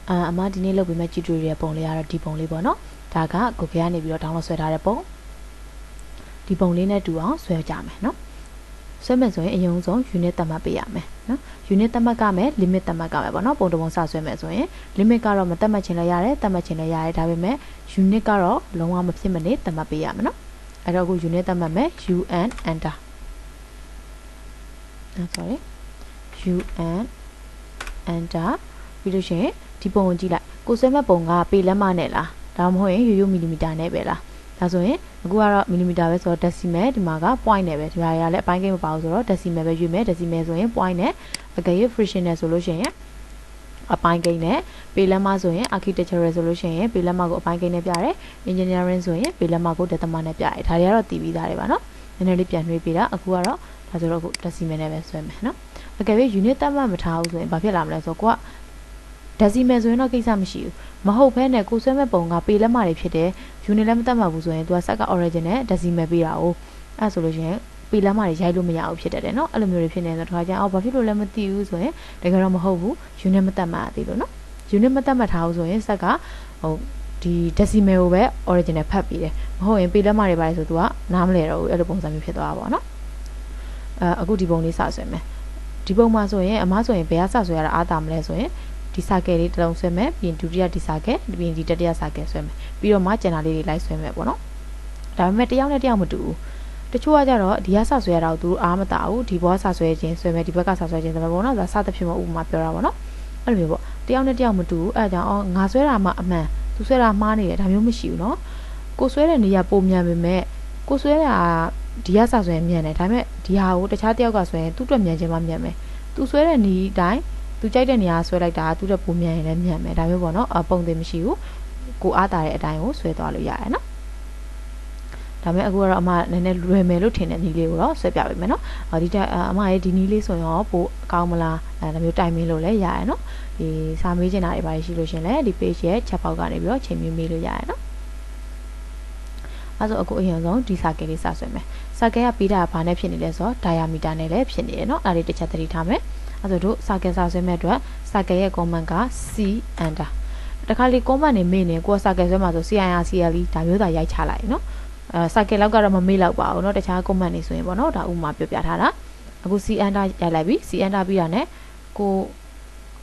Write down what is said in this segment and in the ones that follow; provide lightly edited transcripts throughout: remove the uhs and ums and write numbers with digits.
အမဒီနေ့လုပ်ပေးမယ့် tutorial ပုံလေးကတော့ဒီပုံလေးပေါ့နော်ဒါက Google ကနေပြီးတော့ download ဆွဲထားတဲ့ပုံဒီပုံလေးနဲ့တူအောင်ဆွဲကြမယ်နော်ဆွဲမယ်ဆိုရင်အရင်ဆုံး unit သတ်မှတ်ပေးရမယ်နော် unit သတ်မှတ်ကမယ် limit သတ်မှတ်ကမယ်ပေါ့နော်ပုံတစ်ပုံစဆွဲမယ်ဆိုရင် limit ကတော့မသတ်မှတ်ချင်လည်းရတယ်သတ်မှတ်ချင်လည်းရတယ်ဒါပေမဲ့ unit ကတော့လုံးဝမဖြစ်မနေသတ်မှတ်ပေးရမယ်နော်အဲ့တော့အခု unit သတ်မှတ်မယ် un enter sorry un enter ပြီးလို့ရှိရင်ဒီပုံကိုကြည့်လိုက်ကိုဆွဲမဲ့ပုံကပေလက်မနဲ့လားဒါမှမဟုတ်ရင်ရိုးရိုးမီလီမီတာနဲ့ပဲလားဒါဆိုရင်အခုကတော့မီလီမီတာပဲဆိုတော့ decimal ဒီမှာက point နဲ့ပဲဒီဟာတွေကလည်းအပိုင်းကိန်းမပါဘူးဆိုတော့ decimal ပဲရွေးမယ် decimal ဆိုရင် point နဲ့အကယ်၍ fraction နဲ့ဆိုလို့ရှိရင်အပိုင်းကိန်းနဲ့ပေလက်မဆိုရင် architectural ဆိုလို့ရှိရင်ပေလက်မကိုအပိုင်းကိန်းနဲ့ပြတယ် engineering ဆိုရင်ပေလက်မကိုဒသမနဲ့ပြတယ်ဒါတွေကတော့တည်ပြီးသားတွေပါနော်နည်းနည်းလေးပြန်နှွေးပေးတာအခုကတော့ဒါဆိုတော့အခု decimal နဲ့ပဲဆွဲမယ်နော်အကယ်၍ unit သတ်မှတ်မထားဘူးဆိုရင်ဘာဖြစ်လာမလဲဆိုတော့ကိုကdecimal ဆိုရင်တော့ကိစ္စမရှိဘူးမဟုတ်ဘဲနဲ့ကိုဆွဲမဲ့ပုံကပေလက်မတွေဖြစ်တယ် unit လည်းမသတ်မှတ်ဘူးဆိုရင်သူကစက်က origin နဲ့ decimal ပေးတာ哦အဲ့ဆိုလို့ရှိရင်ပေလက်မတွေရိုက်လို့မရဘူးဖြစ်တယ်เนาะအဲ့လိုမျိုးတွေဖြစ်နေဆိုတော့တခါကျအော်ဘာဖြစ်လို့လဲမသိဘူးဆိုရင်တကယ်တော့မဟုတ်ဘူး unit မသတ်မှတ်သေးလို့เนาะ unit မသတ်မှတ်ထားဘူးဆိုရင်စက်ကဟိုဒီ decimal ကိုပဲ origin နဲ့ဖတ်ပြီးတယ်မဟုတ်ရင်ပေလက်မတွေပါလေဆိုသူကနားမလဲတော့ဘူးအဲ့လိုပုံစံမျိုးဖြစ်သွားတာပေါ့เนาะအခုဒီပုံလေးစဆွဲမယ်ဒီပုံမှာဆိုရင်အမားဆိုရင်ဘယ်ကစဆွဲရတာအားတာမလဲဆိုရင်ဒီစာကယ်လေးတစ်လုံးဆွဲမယ်ပြီးရင်ဒုတိယဒီစာကယ်ပြီးရင်ဒီတတိယစာကယ်ဆွဲမယ်ပြီးတော့မှကျန်တာလေးတွေလိုက်ဆွဲမယ်ပေါ့နော်ဒါပေမဲ့တယောက်နဲ့တယောက်မတူဘူးတချို့ကကြတော့ဒီကစဆွဲရတာကိုသူတို့အားမတာဘူးဒီဘောစဆွဲခြင်းဆွဲမယ်ဒီဘက်ကစဆွဲခြင်းဆွဲမယ်ပေါ့နော်ဒါစသဖြင့်မဥပမာပြောတာပေါ့နော်အဲ့လိုမျိုးပေါ့တယောက်နဲ့တယောက်မတူဘူးအဲ့ဒါကြောင့်အော်ငါဆွဲတာမှအမှန်သူဆွဲတာမှားနေတယ်ဒါမျိုးမရှိဘူးနော်ကိုဆွဲတဲ့နေရာပုံမြန်ပေမဲ့ကိုဆွဲတာဒီကစဆွဲမြန်တယ်ဒါပေမဲ့ဒီဟာကိုတခြားတယောက်ကဆွဲရင်သူ့အတွက်မြန်ခြင်းမှမြန်မယ်သူဆွဲတဲ့နေအတိုင်းသူကြိုက်တဲ့နေရာဆွဲလိုက်တာသူ့တက်ပုံမြန်ရင်လည်းမြန်မယ်ဒါမျိုးပေါ့နော်ပုံသေးမရှိဘူးကိုအားတာတဲ့အတိုင်းကိုဆွဲသွားလို့ရတယ်နော်ဒါပေမဲ့အခုကတော့အမနည်းနည်းလွယ်မယ်လို့ထင်တဲ့နည်းလေးကိုတော့ဆွဲပြပေးမယ်နော်ဒီအမရဲ့ဒီနည်းလေးဆိုရင်ရောပိုအကောင်းမလားဒါမျိုးတိုင်မင်းလို့လည်းရတယ်နော်ဒီစာမေးချင်တာတွေပါရှိလို့ရှင်လည်းဒီ page ရဲ့ chat box ကနေပြီးတော့ချိန်မေးလို့ရတယ်နော်အဲ့ဆိုအခုအရင်ဆုံးဒီစာကယ်လေးစဆွဲမယ်စာကယ်ကပြီးတာဘာနဲ့ဖြစ်နေလဲဆိုတော့ diameter နဲ့လည်းဖြစ်နေတယ်နော်အဲ့ဒီတစ်ချက်သတိထားမယ်အဲ့ဆိုတို့စာကယ်စာဆွဲမဲ့အတွက်စာကယ်ရဲ့ comment က C enter တခါလေ comment နေမေ့နေကိုယ်စာကယ်ဆွဲမှာဆို CIR CLE ဒါမျိုးသာရိုက်ချလိုက်နော်စာကယ်လောက်ကတော့မမေ့လောက်ပါဘူးเนาะတခြား comment နေဆိုရင်ပေါ့เนาะဒါဥပမာပြောပြထားတာအခု C enter ရိုက်လိုက်ပြီ C enter ပြီးတာနဲ့ကို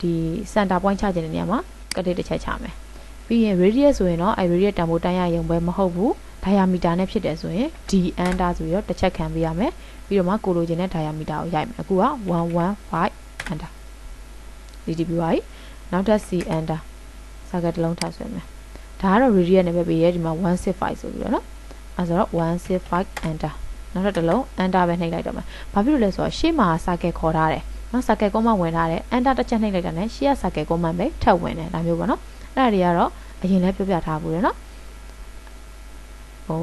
ဒီ center point ချခြင်းတဲ့နေရာမှာကတိတစ်ချက်ချမယ်ပြီးရင် radius ဆိုရင်เนาะအဲ radius တန်ဖိုးတိုင်းရရုံပဲမဟုတ်ဘူး diameter နဲ့ဖြစ်တယ်ဆိုရင် D enter ဆိုပြီးတော့တစ်ချက်ခံပေးရမယ်ပြီးတော့မှကိုလိုချင်တဲ့ diameter ကိုရိုက်မယ်အခုက115 enter ဒီပြပါပြီနောက်ထပ် C enter စာကယ်တစ်လုံးထပ်ဆွဲမယ်ဒါကတော့ radius နဲ့ပဲပေးရဲဒီမှာ165ဆိုပြီးတော့เนาะအဲဆိုတော့165 enter နောက်တစ်လုံး enter ပဲနှိပ်လိုက်တော့မယ်ဘာဖြစ်လို့လဲဆိုတော့ရှေ့မှာစာကယ်ခေါ်ထားတယ်နော်စာကယ်ကွန်မန့်ဝင်ထားတယ် enter တစ်ချက်နှိပ်လိုက်တာနဲ့ရှေ့ကစာကယ်ကွန်မန့်ပဲထပ်ဝင်တယ်ဒါမျိုးပေါ့နော်အဲ့ဒါတွေကတော့အရင်လည်းပြောပြထားဘူးလေနော်ဟို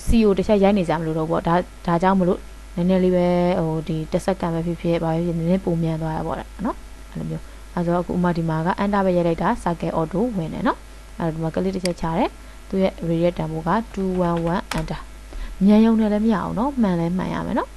CO တစ်ချက်ရိုက်နေကြမလို့တော့ပေါ့ဒါကြောင့်မလို့နည်းနည်းလေးပဲဟိုဒီ10စက္ကန့်ပဲဖြစ်ဖြစ်ဘာပဲဖြစ်နည်းနည်းပုံမြန်သွားတာပေါ့နော်အဲ့လိုမျိုးအဲဆိုတော့အခုဥမာဒီမှာက enter ပဲရိုက်လိုက်တာစာကယ် auto ဝင်တယ်နော်အဲ့ဒီမှာကလစ်တစ်ချက်ချတယ်သူရဲ့ radius တန်ဖိုးက211 enter မြန်ရုံနဲ့လည်းမရအောင်နော်မှန်လည်းမှန်ရမယ်နော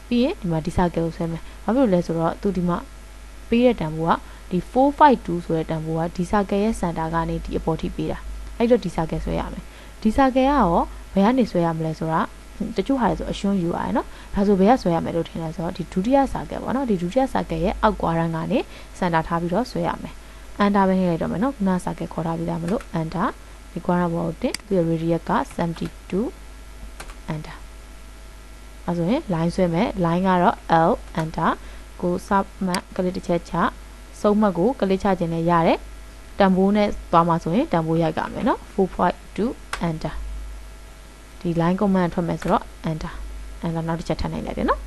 ်ပြီးရင်ဒီမှာဒီစာကယ်ကိုဆွဲမယ်ဘာဖြစ်လို့လဲဆိုတော့သူဒီမှာပေးတဲ့တန်ဖိုးကဒီ452ဆိုတဲ့တန်ဖိုးကဒီစာကယ်ရဲ့စင်တာကနေဒီအပေါ်ထိပေးတာအဲ့တော့ဒီစာကယ်ဆွဲရမယ်ဒီစာကယ်ကရောဘယ်ကနေဆွဲရမလဲဆိုတာတချို့ဟာလေဆိုအရှုံးယူရတယ်နော်ဒါဆိုဘယ်ကဆွဲရမယ်လို့ထင်လဲဆိုတော့ဒီဒုတိယစာကယ်ပေါ့နော်ဒီဒုတိယစာကယ်ရဲ့အောက်ကွာရန်ကနေစင်တာထားပြီးတော့ဆွဲရမယ် enter ပဲနှိပ်လိုက်တော့မယ်နော်ခုနစာကယ်ခေါ်ထားပြီးသားမလို့ enter ဒီကွာရန်ပေါ်တင်သူရဲ့ radius က72 enter အဲဆိုရင် line ဆွဲမယ် line ကတော့ L enter ကိုစမှတ်ကလစ်တစ်ချက်ချစုံမှတ်ကိုကလစ်ချခြင်းနဲ့ရတယ်တန်ဖိုးနဲ့သွားမှာဆိုရင်တန်ဖိုးရိုက်ကမယ်နော် 4.2 enter ဒီ line command ထွက်မယ်ဆိုတော့ enter နောက်တစ်ချက်ထပ်နိုင်လိုက်တယ်နော်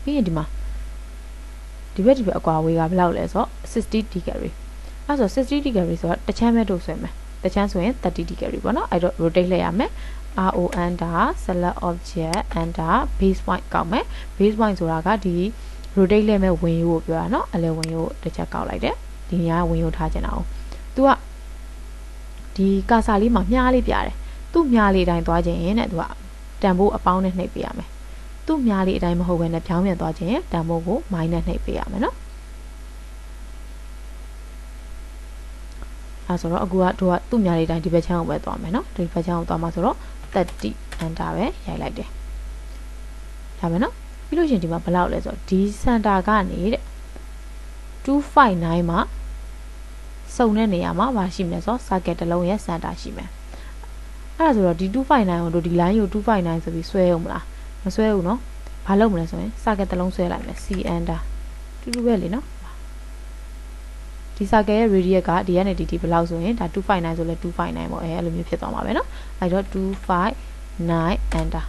ပြီးရင်ဒီမှာဒီဘက်အကွာဝေးကဘယ်လောက်လဲဆိုတော့60 degree အဲဆို60 degree ဆိုတော့တစ်ချမ်းပဲတို့ဆွဲမယ်တစ်ချမ်းဆိုရင်30 degree ပေါ့နော်အဲ့တော့ rotate လိုက်ရမယ်RO enter select object enter base point ကောက်မယ် base point ဆိုတာကဒီ rotate လဲမဲ့ဝင်ရိုးကိုပြောတာเนาะအလဲဝင်ရိုးတစ်ချက်ကောက်လိုက်တယ်ဒီနေရာဝင်ရိုးထားချင်တာအောင်သူကဒီကာစာလေးမှာမြားလေးပြတယ်သူ့မြားလေးအတိုင်းသွားခြင်းရင်တဲ့သူကတန်ဖိုးအပေါင်းနဲ့နှိပ်ပေးရမယ်သူ့မြားလေးအတိုင်းမဟုတ်ဘဲနဲ့ဖြောင်းပြန်သွားခြင်းရင်တန်ဖိုးကို minus နှိပ်ပေးရမယ်เนาะ အဲဆိုတော့အခုကတို့ကသူ့ညာလေးတိုင်းဒီဘက်ချမ်းကိုပဲသွားမယ်နော်ဒီဘက်ချမ်းကိုသွားမှာဆိုတော့30 enter ပဲရိုက်လိုက်တယ်ဒါပဲနော်ပြီးလို့ရှိရင်ဒီမှာဘယ်လောက်လဲဆိုတော့ဒီ center ကနေတဲ့259မှာစုံတဲ့နေရာမှာရှိမယ်ဆိုတော့ circle တစ်လုံးရဲ့ center ရှိမယ်အဲ့ဒါဆိုတော့ဒီ259ကိုတို့ဒီ line ကို259ဆိုပြီးဆွဲအောင်မလားမဆွဲဘူးနော်ဘာလုပ်မလဲဆိုရင် circle တစ်လုံးဆွဲလိုက်မယ် c enter တူတူပဲလေနော်ဒီ circle ရဲ့ radius ကဒီကနေဒီဘယ်လောက်ဆိုရင်ဒါ259ဆိုလဲ259ပေါ့အဲ့လိုမျိုးဖြစ်သွားမှာပဲเนาะအဲ့တော့259 enter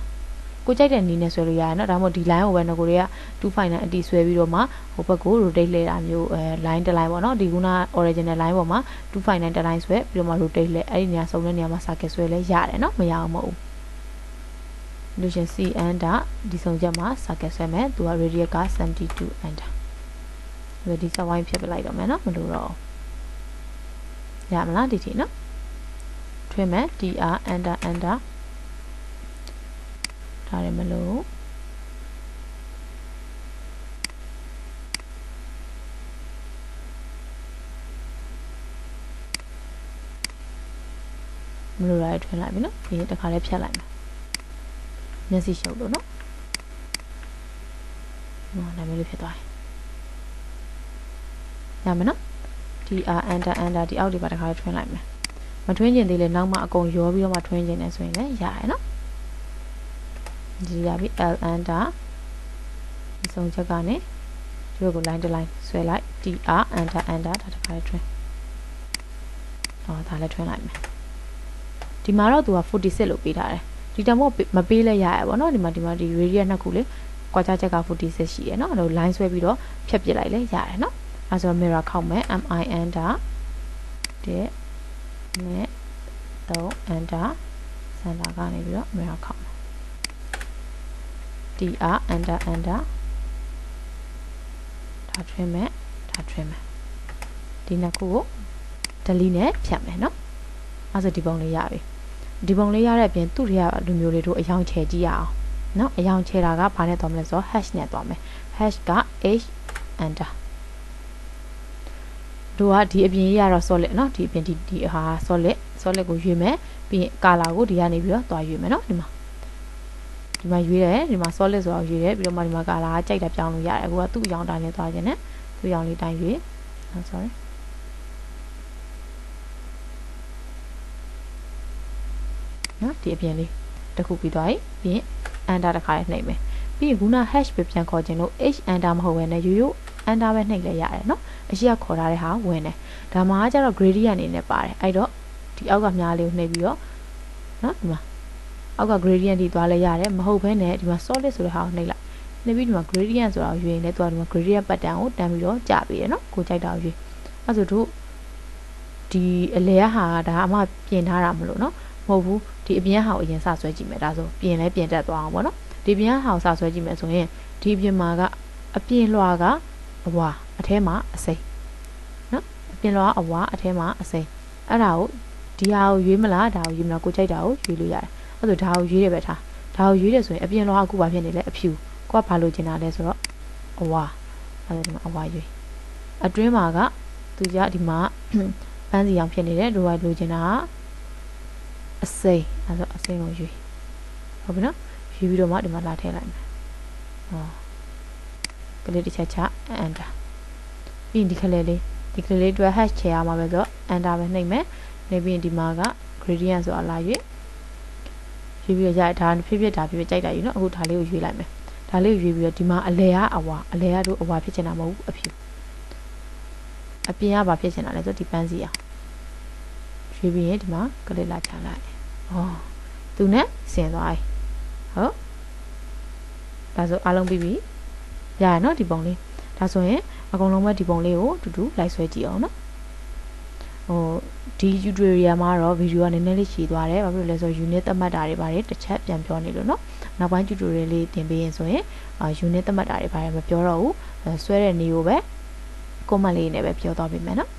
ကိုကြိုက်တဲ့နည်းနဲ့ဆွဲလို့ရတယ်เนาะဒါမှမဟုတ်ဒီ line ကိုပဲငကိုတွေက259အတီဆွဲပြီးတော့မှဟိုဘက်ကို rotate လဲတာမျိုးline တစ် line ပေါ့เนาะဒီခုန original line ပေါ်မှာ259တစ် line ဆွဲပြီးတော့မှ rotate လဲအဲ့ဒီနေရာစုံတဲ့နေရာမှာ circle ဆွဲလဲရတယ်เนาะမရအောင်မဟုတ်ဘူးလို့ရှင် c enter ဒီစုံချက်မှာ circle ဆွဲမယ်သူက radius က72 enterဒီစဝိုင်းဖြစ်ပလိုက်တော့မယ်နော်မလို့တော့ရမလားဒီထိနော်ထွင်းမယ် dr enter enter ဒါလည်းမလို့မလို့လည်းထွင်းလိုက်ပြီနော်ဒီတစ်ခါလေးဖြတ်လိုက်မယ်မျက်စိရှုပ်လို့နော်ဒါမျိုးလေးဖြစ်သွားရမယ်နော် dr enter enter ဒီအောက်ဒီပါတစ်ခါလေးထွင်းလိုက်မယ်မထွင်းကျင်သေးလေနောက်မှအကုန်ရောပြီးတော့မှထွင်းကျင်နေဆိုရင်လည်းရတယ်နော်ဒီရပြီ l enter ဒီဆုံးချက်ကနေဒီဘက်ကို line တစ် line ဆွဲလိုက် dr enter enter ဒါတစ်ခါလေးထွင်းဒါလည်းထွင်းလိုက်မယ်ဒီမှာတော့သူက46လို့ပေးထားတယ်ဒီတမို့မပေးလဲရရပါတော့ဒီမှာဒီ radius နှစ်ခုလေကွာခြားချက်က46ရှိတယ်နော်အဲ့လို line ဆွဲပြီးတော့ဖြတ်ပစ်လိုက်လဲရတယ်နော်အဲဆို mirror ခောက်မယ် mi enter တဲ့နဲ့3 enter center ကနေပြီးတော့ mirror ခောက်မယ် dr enter enter ဒါထွင်းမယ်ဒါထွင်းမယ်ဒီနှစ်ခုကို delete နဲ့ဖြတ်မယ်နော်အဲဆိုဒီပုံလေးရပြီဒီပုံလေးရတဲ့အပြင်သူ့တွေကလူမျိုးတွေတို့အယောင်ချဲကြည့်ရအောင်နော်အယောင်ချဲတာကဘာနဲ့သွားမလဲဆိုတော့ hash နဲ့သွားမယ် hash က h enter တို့ကဒီအပြင်ကြီးကတော့ solid เนาะဒီအပြင်ဒီဟာ solid ကိုရွေးမယ်ပြီးရင် color ကိုဒီကနေပြီးတော့တွားရွေးမယ်เนาะဒီမှာရွေးတယ်ဒီမှာ solid ဆိုတော့ရွေးတယ်ပြီးတော့မှဒီမှာ color ကကြိုက်တာပြောင်းလို့ရတယ်အခုကသူ့အရောင်တိုင်းနဲ့တွားခြင်းနဲ့သူ့အရောင်လေးတိုင်းရွေး sorry เนาะဒီအပြင်လေးတစ်ခုပြီးသွားပြီပြီးရင် enter တစ်ခါလေးနှိပ်မယ်ပြီးရင်ခုန hash ပဲပြန်ခေါ်ခြင်းလို့ h enter မဟုတ်ဘဲနဲ့ရိုး enter ပဲနှိပ်လဲရတယ်เนาะအရှိကခေါ်ထားတဲ့ဟာဝင်တယ်ဒါမှကျတော့ gradient အနေနဲ့ပါတယ်အဲ့တော့ဒီအောက်ကမြားလေးကိုနှိပ်ပြီးတော့เนาะဒီမှာအောက်က gradient ဒီသွားလဲရတယ်မဟုတ်ဘဲနဲ့ဒီမှာ solid ဆိုတဲ့ဟာကိုနှိပ်လိုက်နှိပ်ပြီးဒီမှာ gradient ဆိုတာကိုရွေးရင်လည်းသူကဒီမှာ gradient pattern ကိုတန်းပြီးတော့ကြာပေးတယ်เนาะကိုကြိုက်တာကိုရွေးအဲ့ဆိုတို့ဒီအလဲဟာဒါအမှပြင်ထားတာမလို့เนาะမဟုတ်ဘူးဒီအပြင်ဟာကိုအရင်စဆွဲကြည့်မယ်ဒါဆိုပြင်လဲပြင်တက်သွားအောင်ပေါ့เนาะဒီပြင်ဟာကိုစဆွဲကြည့်မယ်ဆိုရင်ဒီပြင်မှာကအပြင်လွှာကအဝါအထဲမှာအစိမ်းနော်အပြင်လွှာကအဝါအထဲမှာအစိမ်းအဲ့ဒါကိုဒီဟာကိုရွေးမလားဒါကိုရွေးမလားကိုကြိုက်တာကိုရွေးလို့ရတယ်အဲ့ဆိုဒါကိုရွေးတယ်ပဲထားဒါကိုရွေးတယ်ဆိုရင်အပြင်လွှာကအခုဘာဖြစ်နေလဲအဖြူကိုကဘာလို့ကျင်တာလဲဆိုတော့အဝါအဲ့ဒါဒီမှာအဝါရွေးအတွင်းမှာကသူကဒီမှာပန်းစီအောင်ဖြစ်နေတယ်တို့ကလိုချင်တာအစိမ်းအဲ့ဆိုအစိမ်းကိုရွေးဟုတ်ပြီနော်ရွေးပြီးတော့မှဒီမှာလာထည့်လိုက်မယ်ကလေးတစ်ချက်ချ enter ပြီးရင်ဒီကလေးလေးအတွက် hash ချရမှာပဲဆိုတော့ enter ပဲနှိပ်မယ်နှိပ်ပြီးရင်ဒီမှာက gradient ဆိုတာလာရွေးပြီးရဒါဖြစ်ဖြစ်ကြိုက်တာယူနော်အခုဒါလေးကိုရွေးလိုက်မယ်ဒါလေးကိုရွေးပြီးတော့ဒီမှာအလဲကအဝါတို့အဝါဖြစ်ချင်တာမဟုတ်ဘူးအဖြူအပြင်ကဘာဖြစ်ချင်တာလဲဆိုဒီပန်းစီအောင်ရွေးပြီးရင်ဒီမှာကလေးလာချလိုက်သူနဲ့ဆင်သွားပြီဟုတ်ဒါဆိုအားလုံးပြီးပြီရရနော်ဒီပုံလေးဒါဆိုရင်အကုန်လုံးပဲဒီပုံလေးကိုတူတူလိုက်ဆွဲကြည့်အောင်နော်ဒီ tutorial မှာတော့ video ကနည်းနည်းလေးရှည်သွားတယ်ဘာဖြစ်လို့လဲဆိုတော့ unit သတ်မှတ်တာတွေပါတယ်တစ်ချက်ပြန်ပြောနေလို့နော်နောက်ပိုင်း tutorial လေးသင်ပေးရင်ဆိုရင်unit သတ်မှတ်တာတွေပါတယ်မပြောတော့ဘူးဆွဲတဲ့နည်းကိုပဲ comment လေးနဲ့ပဲပြောသွားပေးမယ်နော်